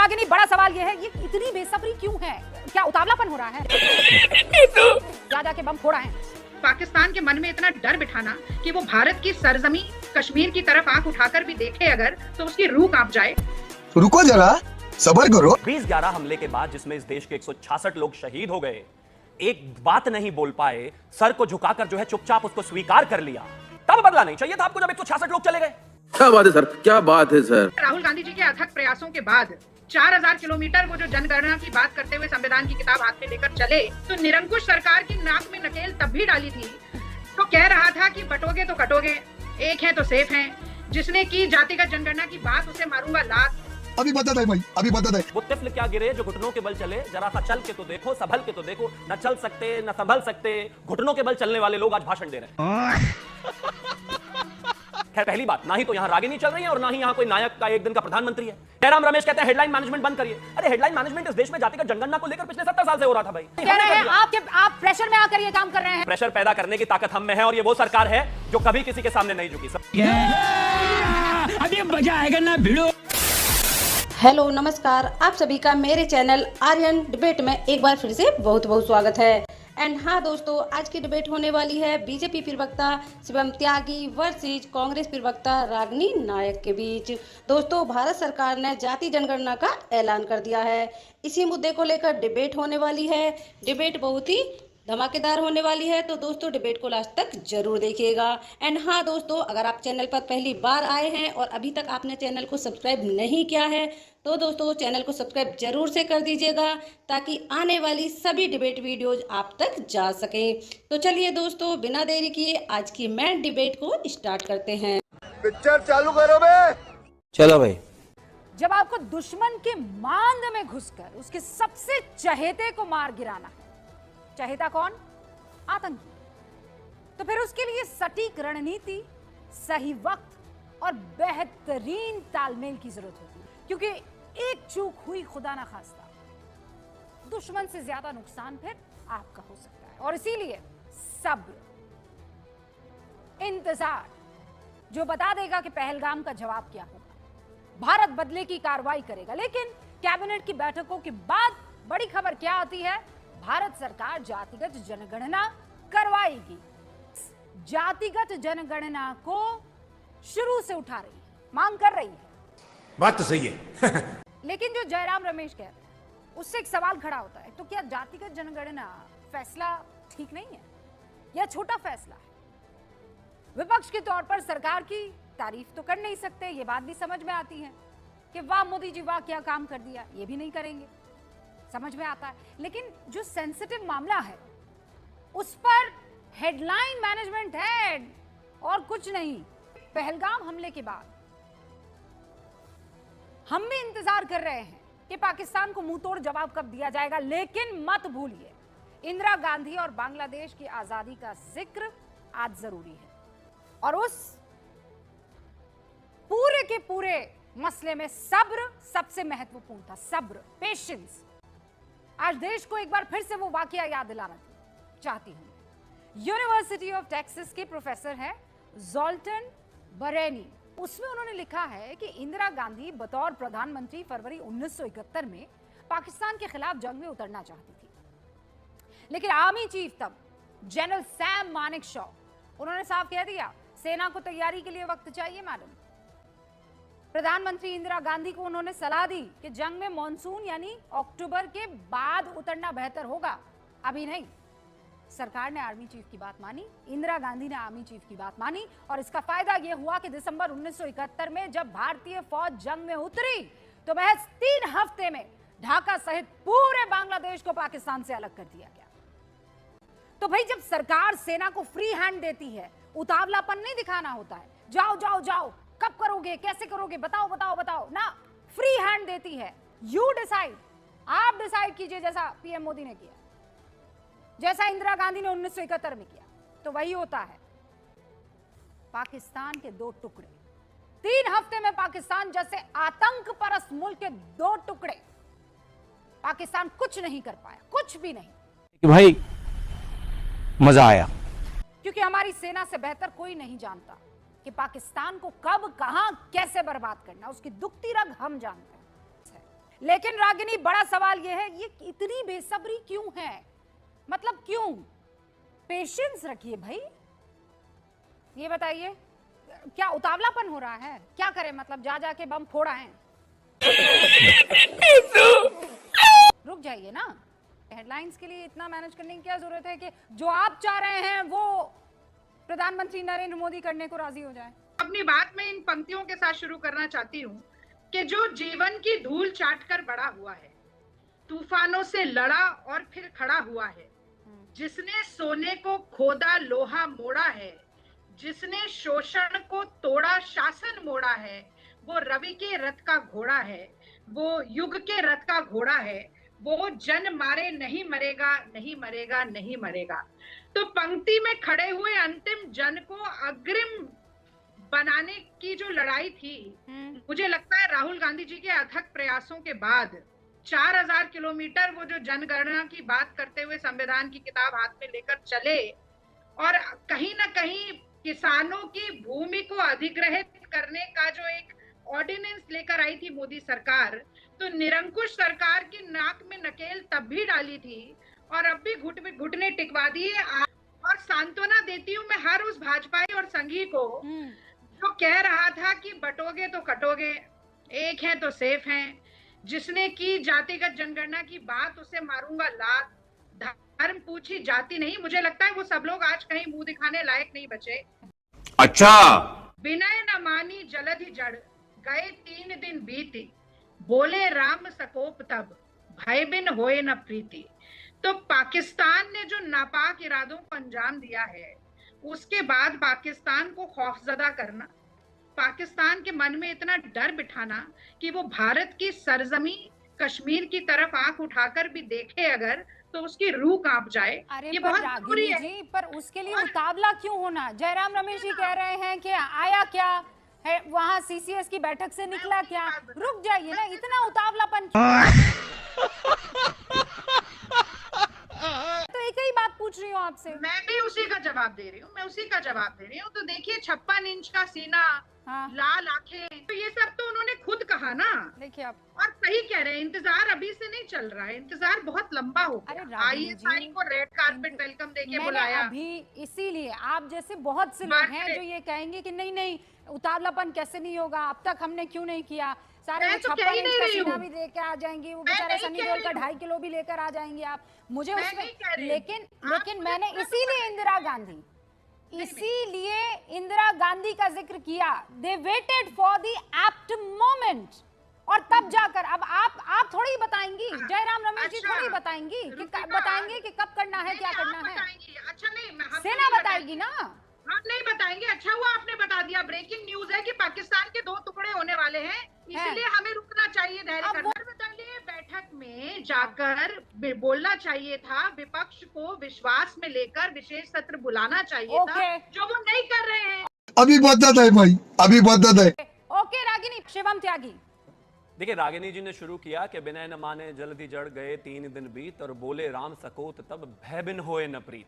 रागिनी, बड़ा सवाल ये है, ये इतनी बेसब्री क्यों है? क्या उतावलापन हो रहा है? जाके बम फोड़ा है। पाकिस्तान के मन में इतना डर बिठाना कि वो भारत की सरजमी कश्मीर की तरफ आंख उठाकर भी देखे अगर, तो उसकी रूह कांप जाए। रुको जरा, सबर करो। 2011 हमले के बाद जिसमें इस देश के 166 लोग शहीद हो गए, एक बात नहीं बोल पाए, सर को झुकाकर जो है चुपचाप उसको स्वीकार कर लिया। तब बदला नहीं चाहिए था आपको जब 166 लोग चले गए। क्या बात है सर, क्या बात है सर। राहुल गांधी जी के अथक प्रयासों के बाद 4000 किलोमीटर वो जो जनगणना की बात करते हुए संविधान की किताब हाथ में लेकर चले, तो निरंकुश सरकार की नाक में नकेल तब भी डाली थी। तो कह रहा था कि बटोगे तो कटोगे, एक है तो सेफ है। जिसने की जातिगत जनगणना की बात, उसे मारूंगा लात। अभी बता दे भाई, अभी बता दे। वो तिफल क्या गिरे जो घुटनों के बल चले, जरा सा चल के तो देखो, संभल के तो देखो। न चल सकते न संभल सकते, घुटनों के बल चलने वाले लोग आज भाषण दे रहे हैं। खैर, पहली बात, ना ही तो यहाँ रागिनी चल रही है और ना ही यहाँ कोई नायक का एक दिन का प्रधानमंत्री है। जयराम रमेश कहते हैं हेडलाइन मैनेजमेंट बंद करिए। अरे हेडलाइन मैनेजमेंट इस देश में जातिगत जनगणना को लेकर पिछले 70 साल से हो रहा था भाई। कह रहे हैं आप प्रेशर में आकर ये काम कर रहे हैं। प्रेशर पैदा करने की ताकत हम में है और ये वो सरकार है जो कभी किसी के सामने नहीं झुकी। अभी मजा आएगा ना भिड़ो। हेलो नमस्कार, आप सभी का मेरे चैनल आर्यन डिबेट में एक बार फिर से बहुत बहुत स्वागत है। एंड हाँ दोस्तों, आज की डिबेट होने वाली है बीजेपी प्रवक्ता शिवम त्यागी वर्सेस कांग्रेस प्रवक्ता रागिनी नायक के बीच। दोस्तों, भारत सरकार ने जाति जनगणना का ऐलान कर दिया है। इसी मुद्दे को लेकर डिबेट होने वाली है। डिबेट बहुत ही धमाकेदार होने वाली है, तो दोस्तों डिबेट को लास्ट तक जरूर देखिएगा। एंड हाँ दोस्तों, अगर आप चैनल पर पहली बार आए हैं और अभी तक आपने चैनल को सब्सक्राइब नहीं किया है, तो दोस्तों चैनल को सब्सक्राइब जरूर से कर दीजिएगा ताकि आने वाली सभी डिबेट वीडियोज आप तक जा सकें। तो चलिए दोस्तों, बिना देरी किए आज की मेन डिबेट को स्टार्ट करते हैं। पिक्चर चालू करो बे। चलो भाई। जब आपको दुश्मन के मांद में घुसकर उसके सबसे चहेते को मार गिराना है, चहेता कौन? आतंकी। तो फिर उसके लिए सटीक रणनीति, सही वक्त और बेहतरीन तालमेल की जरूरत होती है, क्योंकि एक चूक हुई खुदा ना खास्ता, दुश्मन से ज्यादा नुकसान फिर आपका हो सकता है। और इसीलिए सब्र, इंतजार, जो बता देगा कि पहलगाम का जवाब क्या होगा। भारत बदले की कार्रवाई करेगा। लेकिन कैबिनेट की बैठकों के बाद बड़ी खबर क्या आती है? भारत सरकार जातिगत जनगणना करवाएगी। जातिगत जनगणना को शुरू से उठा रही है, मांग कर रही है। बात तो सही है। लेकिन जो जयराम रमेश कहते हैं, उससे एक सवाल खड़ा होता है, तो क्या जातिगत जनगणना फैसला ठीक नहीं है? यह छोटा फैसला है। विपक्ष के तौर पर सरकार की तारीफ तो कर नहीं सकते, ये बात भी समझ में आती है कि वाह मोदी जी वाह क्या काम कर दिया, ये भी नहीं करेंगे, समझ में आता है। लेकिन जो सेंसिटिव मामला है उस पर हेडलाइन मैनेजमेंट है और कुछ नहीं। पहलगाम हमले के बाद हम भी इंतजार कर रहे हैं कि पाकिस्तान को मुंह तोड़ जवाब कब दिया जाएगा। लेकिन मत भूलिए, इंदिरा गांधी और बांग्लादेश की आजादी का जिक्र आज जरूरी है। और उस पूरे के पूरे मसले में सब्र सबसे महत्वपूर्ण था। सब्र, पेशेंस। आज देश को एक बार फिर से वो वाकया याद दिलाना चाहती हूं। यूनिवर्सिटी ऑफ टेक्सास के प्रोफेसर है जॉल्टन बरेनी। उसमें उन्होंने लिखा है कि इंदिरा गांधी बतौर प्रधानमंत्री फरवरी 1971 में पाकिस्तान के खिलाफ जंग में उतरना चाहती थी। लेकिन आर्मी चीफ तब जनरल सैम मानेकशॉ, उन्होंने साफ कह दिया सेना को तैयारी के लिए वक्त चाहिए मैडम। प्रधानमंत्री इंदिरा गांधी को उन्होंने सलाह दी कि जंग में मॉनसून यानी अक्टूबर के बाद उतरना बेहतर होगा, अभी नहीं। सरकार ने आर्मी चीफ की बात मानी, इंदिरा गांधी ने आर्मी चीफ की बात मानी, और इसका फायदा यह हुआ कि दिसंबर 1971 में जब भारतीय फौज जंग में उतरी तो महज 3 हफ्ते में ढाका सहित पूरे बांग्लादेश को पाकिस्तान से अलग कर दिया गया। तो भाई, जब सरकार सेना को फ्री हैंड देती है, उतावलापन नहीं दिखाना होता है, जाओ जाओ जाओ, कब करोगे, कैसे करोगे, बताओ बताओ बताओ ना। फ्री हैंड देती है, यू डिसाइड, आप डिसाइड कीजिए, जैसा पीएम मोदी ने किया, जैसा इंदिरा गांधी ने 1971 में किया। तो वही होता है। पाकिस्तान के 2 टुकड़े, 3 हफ्ते में पाकिस्तान जैसे आतंक परस्त मुल्क के 2 टुकड़े, पाकिस्तान कुछ नहीं कर पाया, कुछ भी नहीं। कि भाई मजा आया, क्योंकि हमारी सेना से बेहतर कोई नहीं जानता कि पाकिस्तान को कब, कहां, कैसे बर्बाद करना। उसकी दुखती रग हम जानते हैं। लेकिन रागिनी, बड़ा सवाल यह है, ये इतनी बेसब्री क्यों है? मतलब क्यों? पेशेंस रखिए भाई। ये बताइए, क्या उतावलापन हो रहा है? क्या करें, मतलब जा जाके बम फोड़ा है? रुक जाइए ना। हेडलाइंस के लिए इतना मैनेज करने की क्या जरूरत है कि जो आप चाह रहे हैं वो प्रधानमंत्री नरेंद्र मोदी करने को राजी हो जाए? अपनी बात में इन पंक्तियों के साथ शुरू करना चाहती हूँ कि जो जीवन की धूल चाटकर बड़ा हुआ है, तूफानों से लड़ा और फिर खड़ा हुआ है, जिसने सोने को खोदा लोहा मोड़ा है, जिसने शोषण को तोड़ा शासन मोड़ा है, वो रवि के रथ का घोड़ा है, वो युग के रथ का घोड़ा है, वो जन मारे नहीं मरेगा, नहीं मरेगा, नहीं मरेगा। तो पंक्ति में खड़े हुए अंतिम जन को अग्रिम बनाने की जो लड़ाई थी, मुझे लगता है राहुल गांधी जी के अथक प्रयासों के बाद 4000 किलोमीटर वो जो जनगणना की बात करते हुए संविधान की किताब हाथ में लेकर चले और कहीं ना कहीं किसानों की भूमि को अधिग्रहित करने का जो एक ऑर्डिनेंस लेकर आई थी मोदी सरकार, तो निरंकुश सरकार की नाक में नकेल तब भी डाली थी और अब भी घुटने टिकवा दिए। और सांत्वना देती हूँ मैं हर उस भाजपाई और संघी को जो कह रहा था कि बटोगे तो कटोगे, एक है तो सेफ हैं, जिसने की जातिगत जनगणना की बात उसे मारूंगा लात, धर्म पूछी जाति नहीं। मुझे लगता है वो सब लोग आज कहीं मुंह दिखाने लायक नहीं बचे। अच्छा, विनय न मानी जलधि जड़, गए 3 दिन बीती, बोले राम सकोप तब, भय बिन होए न प्रीति। तो पाकिस्तान ने जो नापाक इरादों को अंजाम दिया है, उसके बाद पाकिस्तान को खौफजदा करना, पाकिस्तान के मन में इतना डर बिठाना कि वो भारत की सरजमी कश्मीर की तरफ आंख उठाकर भी देखे अगर, तो उसकी रूह कांप जाए। अरे ये पर बहुत रागिनी बुरी है। जी, पर उसके लिए उतावला क्यों होना? जयराम रमेश जी कह रहे हैं कि आया क्या है वहां, सीसीएस की बैठक से निकला क्या? रुक जाइए ना, इतना उतावलापन तो एक ही बात पूछ रही हूँ आपसे। मैं भी उसी का जवाब दे रही हूँ, तो देखिए 56 इंच का सीना, हाँ। लाल आंखें, तो ये सब तो उन्होंने खुद कहा ना। देखिए आप, और सही कह रहे हैं, इंतजार अभी से नहीं चल रहा है, इंतजार बहुत लंबा हो अरे गया। रागिनी ISI जी, को रेड कारपेट वेलकम देके मैंने बुलाया। अभी इसीलिए, आप जैसे बहुत से लोग हैं जो ये कहेंगे कि नहीं नहीं उतावलापन कैसे नहीं होगा, अब तक हमने क्यों नहीं किया, सारे मैं तो 56 कह ही इंच नहीं का रही सीना हूँ। भी लेके आ जाएंगे, वो मैं बेचारा नहीं सनी कह देओल रही का हूँ। 2.5 किलो भी लेकर आ जाएंगे आप। मुझे मैं उसमें नहीं कह रही हूँ। लेकिन आप मैंने मुझे इसीलिए इंदिरा गांधी का जिक्र किया। They waited for the apt moment, और तब जाकर अब आप थोड़ी बताएंगी, जयराम रमेश जी थोड़ी बताएंगी कि कब करना है, क्या करना है। अच्छा नहीं, सेना बताएगी ना, हम नहीं बताएंगे। अच्छा हुआ आपने बता दिया। ब्रेकिंग न्यूज है कि पाकिस्तान के 2 टुकड़े होने वाले हैं, इसलिए हमें रुकना चाहिए, धैर्य करना। बताइए, बैठक में जाकर बोलना चाहिए था, विपक्ष को विश्वास में लेकर विशेष सत्र बुलाना चाहिए था, जो वो नहीं कर रहे हैं। अभी बदत है भाई, अभी बदत है। ओके रागिनी, शिवम त्यागी। देखिए, रागिनी जी ने शुरू किया कि बिनय न माने जल्दी जड़ गए 3 दिन बीत, और बोले राम सकोत तब भय बिन होए न प्रीत।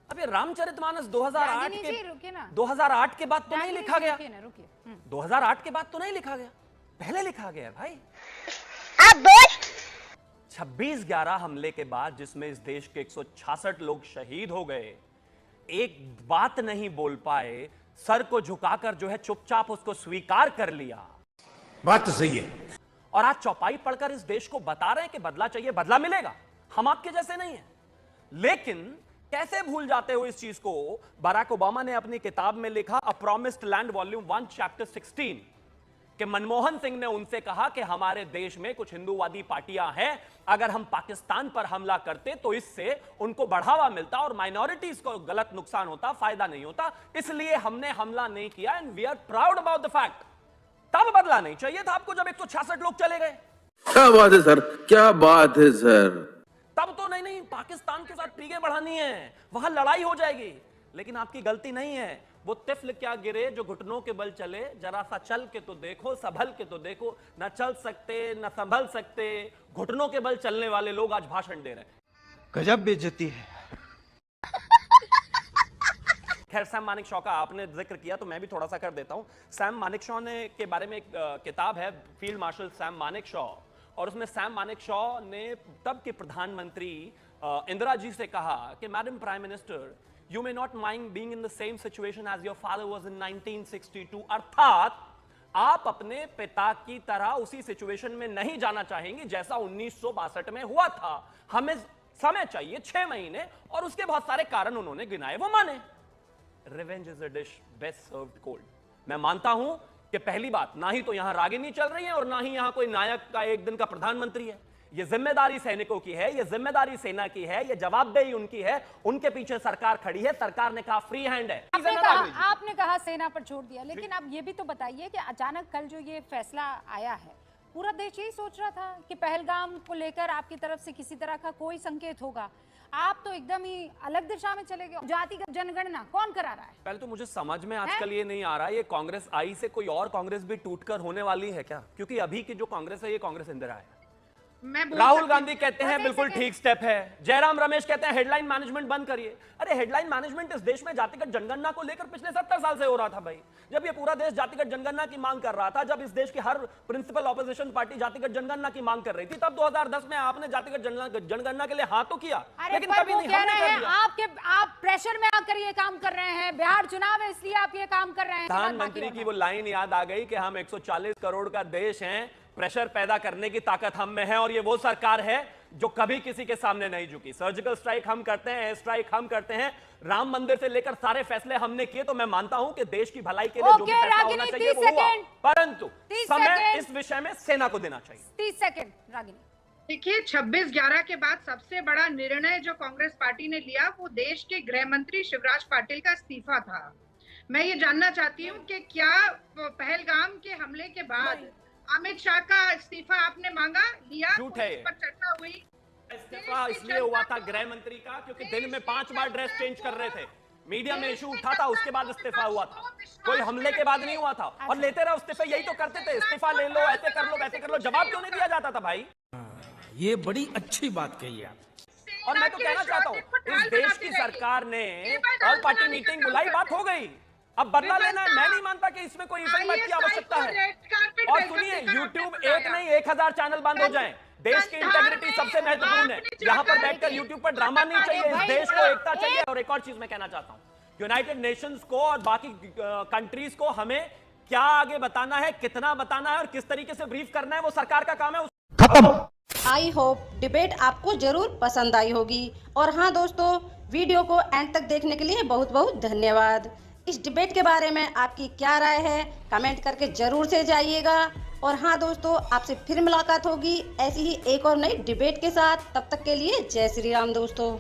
अब ये रामचरितमानस 2008 के बाद तो नहीं लिखा गया, 2008 के बाद तो नहीं लिखा गया, पहले लिखा गया भाई। अब 26/11 हमले के बाद, जिसमें इस देश के 166 लोग शहीद हो गए, एक बात नहीं बोल पाए, सर को झुकाकर जो है चुपचाप उसको स्वीकार कर लिया। बात तो सही है। और आज चौपाई पढ़कर इस देश को बता रहे हैं कि बदला चाहिए, बदला मिलेगा, हम आपके जैसे नहीं हैं। लेकिन कैसे भूल जाते हो इस चीज को? बराक ओबामा ने अपनी किताब में लिखा, अ प्रॉमिस्ड लैंड वॉल्यूम 1 चैप्टर 16, कि मनमोहन सिंह ने उनसे कहा कि हमारे देश में कुछ हिंदूवादी पार्टियां हैं, अगर हम पाकिस्तान पर हमला करते तो इससे उनको बढ़ावा मिलता और माइनॉरिटीज को गलत नुकसान होता, फायदा नहीं होता, इसलिए हमने हमला नहीं किया, and we are proud about the fact. तब बदला नहीं चाहिए था आपको, जब 166 लोग चले गए। क्या बात है सर, क्या बात है सर। तब तो नहीं, पाकिस्तान के साथ पीगे बढ़ानी है, वहां लड़ाई हो जाएगी। लेकिन आपकी गलती नहीं है, वो तिफल क्या गिरे जो घुटनों के बल चले, जरा सा चल के तो देखो, संभल के तो देखो, न चल सकते न संभल सकते, घुटनों के बल चलने वाले लोग आज भाषण दे रहे हैं। गजब बेइज्जती है। खैर, सैम मानेकशॉ का आपने जिक्र किया तो मैं भी थोड़ा सा कर देता हूं। सैम मानेकशॉ ने के बारे में एक किताब है, फील्ड मार्शल सैम मानेकशॉ, और उसमें सैम मानेकशॉ ने तब के प्रधानमंत्री इंदिरा जी से कहा कि madam prime minister, you may not mind being in the same situation as your father was in 1962, अर्थात आप अपने पिता की तरह उसी सिचुएशन में नहीं जाना चाहेंगे जैसा 1962 में हुआ था। हमें समय चाहिए 6 महीने, और उसके बहुत सारे कारण उन्होंने गिनाए, वो माने। Revenge is a dish best served cold. मैं मानता हूं कि पहली बात, ना ही तो यहां रागिनी चल रही है और ना ही यहां कोई नायक का एक दिन का प्रधानमंत्री है। ये जिम्मेदारी सैनिकों की है, ये जिम्मेदारी सेना की है, ये जवाबदेही उनकी है, उनके पीछे सरकार खड़ी है। सरकार ने कहा फ्री हैंड है। आपने कहा सेना पर छोड़ दिया, लेकिन आप ये भी तो बताइए कि अचानक कल जो ये फैसला आया है, पूरा देश यही सोच रहा था कि पहलगाम को लेकर आपकी तरफ से किसी तरह का कोई संकेत होगा। आप तो एकदम ही अलग दिशा में चले गए। जातिगत जनगणना कौन करा रहा है? पहले तो मुझे समझ में आजकल ये नहीं आ रहा है, ये कांग्रेस आई से कोई और कांग्रेस भी टूटकर होने वाली है क्या? क्योंकि अभी की जो कांग्रेस है, ये कांग्रेस इंदिरा है। राहुल गांधी कहते हैं बिल्कुल ठीक स्टेप है, जयराम रमेश कहते हैं हेडलाइन मैनेजमेंट बंद करिए। अरे हेडलाइन मैनेजमेंट इस देश में जातिगत जनगणना को लेकर पिछले 70 साल से हो रहा था भाई। जब ये पूरा देश जातिगत जनगणना की मांग कर रहा था, जब इस देश की हर प्रिंसिपल ऑपोजिशन पार्टी जातिगत जनगणना की मांग कर रही थी, तब 2010 में आपने जातिगत जनगणना के लिए हाँ तो किया, लेकिन कभी नहीं हमने कर दिया। आप प्रेशर में आकर ये काम कर रहे हैं, बिहार चुनाव है इसलिए आप ये काम कर रहे हैं। प्रधानमंत्री की वो लाइन याद आ गई कि हम 140 करोड़ का देश हैं, प्रेशर पैदा करने की ताकत हम में है, और ये वो सरकार है जो कभी किसी के सामने नहीं झुकी। सर्जिकल स्ट्राइक हम करते हैं, एयर स्ट्राइक हम करते हैं, राम मंदिर से लेकर सारे फैसले हमने किए। तो मैं मानता हूं कि देश की भलाई के लिए जो भी फैसला होना चाहिए वो हुआ, परंतु समय इस विषय में सेना को देना चाहिए। 30 सेकंड रागिनी। देखिए, 26/11 के बाद सबसे बड़ा निर्णय जो कांग्रेस पार्टी ने लिया वो देश के गृह मंत्री शिवराज पाटिल का इस्तीफा था। मैं ये जानना चाहती हूँ कि क्या पहलगाम के हमले के बाद अमित शाह का इस्तीफा आपने मांगा, लिया? झूठ है, इस पर चर्चा हुई। इस्तीफा इसलिए हुआ था गृह मंत्री का क्योंकि दिन में 5 बार ड्रेस चेंज कर रहे थे, मीडिया में इशू उठा था, उसके बाद इस्तीफा हुआ था, कोई हमले के बाद नहीं हुआ था। और लेते रहो इस्तीफा, यही तो करते थे, इस्तीफा ले लो, ऐसे कर लो, वैसे कर लो, जवाब क्यों नहीं दिया जाता था भाई? ये बड़ी अच्छी बात कही आप। और मैं तो कहना चाहता हूँ, इस देश की सरकार ने ऑल पार्टी मीटिंग बुलाई, बात हो गई, अब बदला लेना है। मैं नहीं मानता कि इसमें कोई इफेक्ट की आवश्यकता है। और सुनिए, YouTube एक नहीं 1000 चैनल बंद हो जाएं। देश की इंटेग्रिटी सबसे महत्वपूर्ण है। यहाँ पर बैठकर YouTube पर ड्रामा नहीं चाहिए, इस देश को एकता चाहिए। और एक और चीज मैं कहना चाहता हूँ, यूनाइटेड नेशंस को और बाकी कंट्रीज को हमें क्या आगे बताना है, कितना बताना है और किस तरीके से ब्रीफ करना है, वो सरकार का काम है। खत्म। आई होप डिबेट आपको जरूर पसंद आई होगी। और हाँ दोस्तों, वीडियो को एंड तक देखने के लिए बहुत बहुत धन्यवाद। इस डिबेट के बारे में आपकी क्या राय है, कमेंट करके जरूर से जाइएगा। और हाँ दोस्तों, आपसे फिर मुलाकात होगी ऐसी ही एक और नई डिबेट के साथ। तब तक के लिए जय श्री राम दोस्तों।